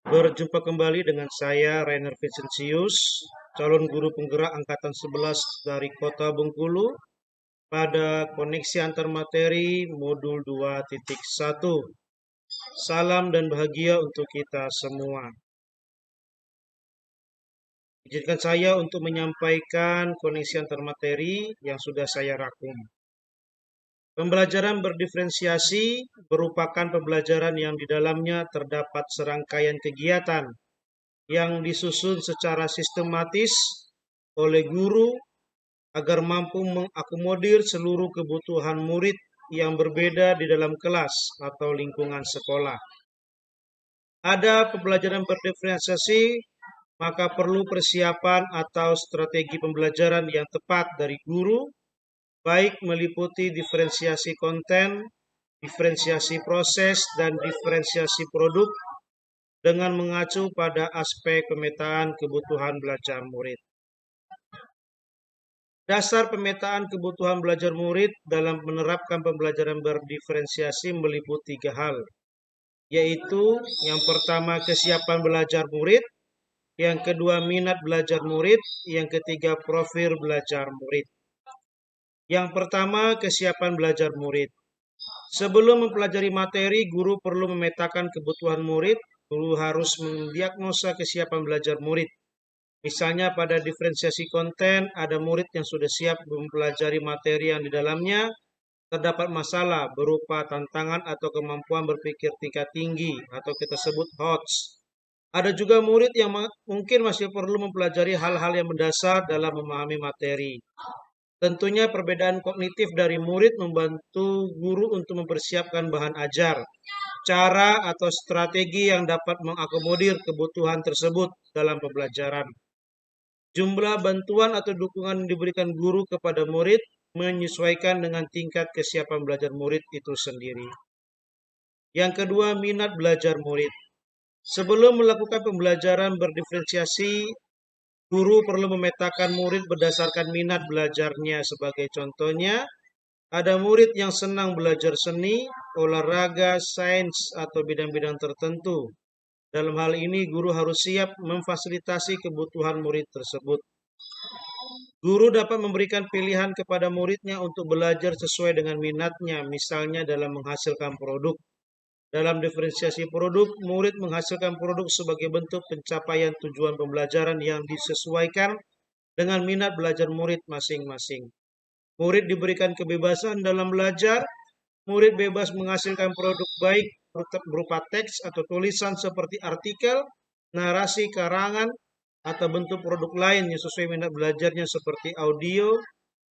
Berjumpa kembali dengan saya, Rainer Vincentius, calon guru penggerak Angkatan 11 dari Kota Bengkulu pada koneksi antar materi modul 2.1. Salam dan bahagia untuk kita semua. Izinkan saya untuk menyampaikan koneksi antar materi yang sudah saya rangkum. Pembelajaran berdiferensiasi merupakan pembelajaran yang di dalamnya terdapat serangkaian kegiatan yang disusun secara sistematis oleh guru agar mampu mengakomodir seluruh kebutuhan murid yang berbeda di dalam kelas atau lingkungan sekolah. Ada pembelajaran berdiferensiasi, maka perlu persiapan atau strategi pembelajaran yang tepat dari guru, baik meliputi diferensiasi konten, diferensiasi proses, dan diferensiasi produk dengan mengacu pada aspek pemetaan kebutuhan belajar murid. Dasar pemetaan kebutuhan belajar murid dalam menerapkan pembelajaran berdiferensiasi meliputi 3 hal, yaitu yang pertama kesiapan belajar murid, yang kedua minat belajar murid, yang ketiga profil belajar murid. Yang pertama kesiapan belajar murid. Sebelum mempelajari materi, guru perlu memetakan kebutuhan murid. Guru harus mendiagnosa kesiapan belajar murid. Misalnya pada diferensiasi konten, ada murid yang sudah siap mempelajari materi yang di dalamnya terdapat masalah berupa tantangan atau kemampuan berpikir tingkat tinggi atau kita sebut HOTS. Ada juga murid yang mungkin masih perlu mempelajari hal-hal yang mendasar dalam memahami materi. Tentunya perbedaan kognitif dari murid membantu guru untuk mempersiapkan bahan ajar, cara atau strategi yang dapat mengakomodir kebutuhan tersebut dalam pembelajaran. Jumlah bantuan atau dukungan yang diberikan guru kepada murid menyesuaikan dengan tingkat kesiapan belajar murid itu sendiri. Yang kedua, minat belajar murid. Sebelum melakukan pembelajaran berdiferensiasi, guru perlu memetakan murid berdasarkan minat belajarnya. Sebagai contohnya, ada murid yang senang belajar seni, olahraga, sains, atau bidang-bidang tertentu. Dalam hal ini, guru harus siap memfasilitasi kebutuhan murid tersebut. Guru dapat memberikan pilihan kepada muridnya untuk belajar sesuai dengan minatnya, misalnya dalam menghasilkan produk. Dalam diferensiasi produk, murid menghasilkan produk sebagai bentuk pencapaian tujuan pembelajaran yang disesuaikan dengan minat belajar murid masing-masing. Murid diberikan kebebasan dalam belajar. Murid bebas menghasilkan produk baik berupa teks atau tulisan seperti artikel, narasi, karangan, atau bentuk produk lain yang sesuai minat belajarnya seperti audio,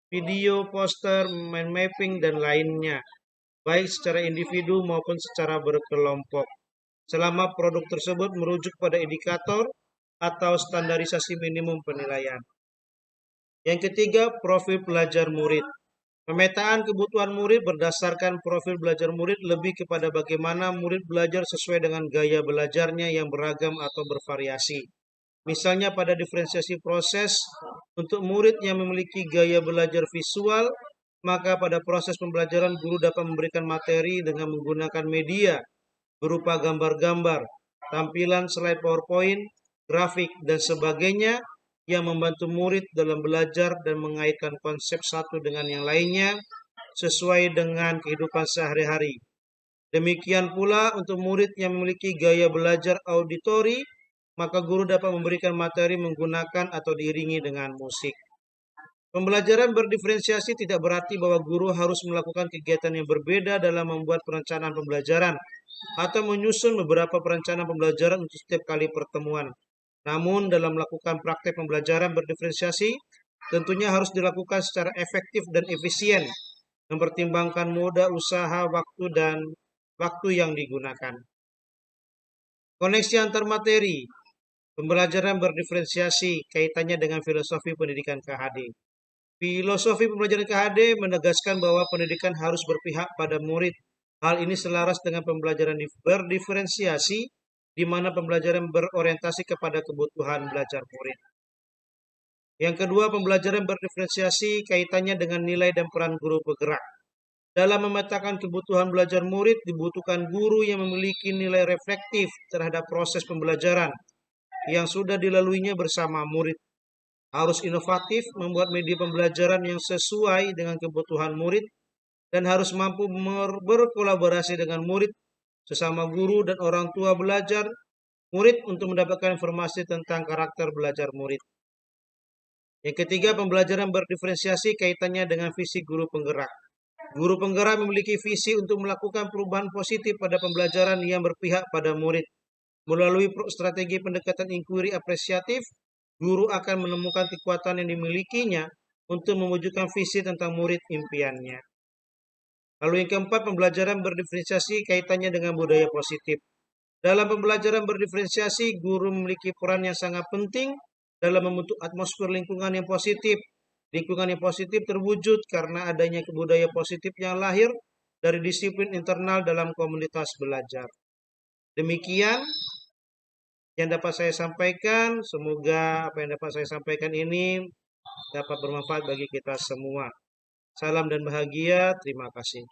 video, poster, mind mapping, dan lainnya, baik secara individu maupun secara berkelompok. Selama produk tersebut merujuk pada indikator atau standarisasi minimum penilaian. Yang ketiga, profil belajar murid. Pemetaan kebutuhan murid berdasarkan profil belajar murid lebih kepada bagaimana murid belajar sesuai dengan gaya belajarnya yang beragam atau bervariasi. Misalnya pada diferensiasi proses, untuk murid yang memiliki gaya belajar visual, maka pada proses pembelajaran guru dapat memberikan materi dengan menggunakan media berupa gambar-gambar, tampilan slide PowerPoint, grafik, dan sebagainya yang membantu murid dalam belajar dan mengaitkan konsep satu dengan yang lainnya sesuai dengan kehidupan sehari-hari. Demikian pula untuk murid yang memiliki gaya belajar auditori, maka guru dapat memberikan materi menggunakan atau diiringi dengan musik. Pembelajaran berdiferensiasi tidak berarti bahwa guru harus melakukan kegiatan yang berbeda dalam membuat perencanaan pembelajaran atau menyusun beberapa perencanaan pembelajaran untuk setiap kali pertemuan. Namun dalam melakukan praktek pembelajaran berdiferensiasi tentunya harus dilakukan secara efektif dan efisien, mempertimbangkan moda usaha, waktu yang digunakan. Koneksi antar materi. Pembelajaran berdiferensiasi kaitannya dengan filosofi pendidikan KHD. Filosofi pembelajaran KHD menegaskan bahwa pendidikan harus berpihak pada murid. Hal ini selaras dengan pembelajaran berdiferensiasi, di mana pembelajaran berorientasi kepada kebutuhan belajar murid. Yang kedua, pembelajaran berdiferensiasi kaitannya dengan nilai dan peran guru penggerak. Dalam memetakan kebutuhan belajar murid, dibutuhkan guru yang memiliki nilai reflektif terhadap proses pembelajaran yang sudah dilaluinya bersama murid. Harus inovatif, membuat media pembelajaran yang sesuai dengan kebutuhan murid, dan harus mampu berkolaborasi dengan murid, sesama guru, dan orang tua belajar murid untuk mendapatkan informasi tentang karakter belajar murid. Yang ketiga, pembelajaran berdiferensiasi kaitannya dengan visi guru penggerak. Guru penggerak memiliki visi untuk melakukan perubahan positif pada pembelajaran yang berpihak pada murid. Melalui strategi pendekatan inquiry apresiatif, guru akan menemukan kekuatan yang dimilikinya untuk mewujudkan visi tentang murid impiannya. Lalu yang keempat, pembelajaran berdiferensiasi kaitannya dengan budaya positif. Dalam pembelajaran berdiferensiasi, guru memiliki peran yang sangat penting dalam membentuk atmosfer lingkungan yang positif. Lingkungan yang positif terwujud karena adanya budaya positif yang lahir dari disiplin internal dalam komunitas belajar. Demikian yang dapat saya sampaikan. Semoga apa yang dapat saya sampaikan ini dapat bermanfaat bagi kita semua. Salam dan bahagia. Terima kasih.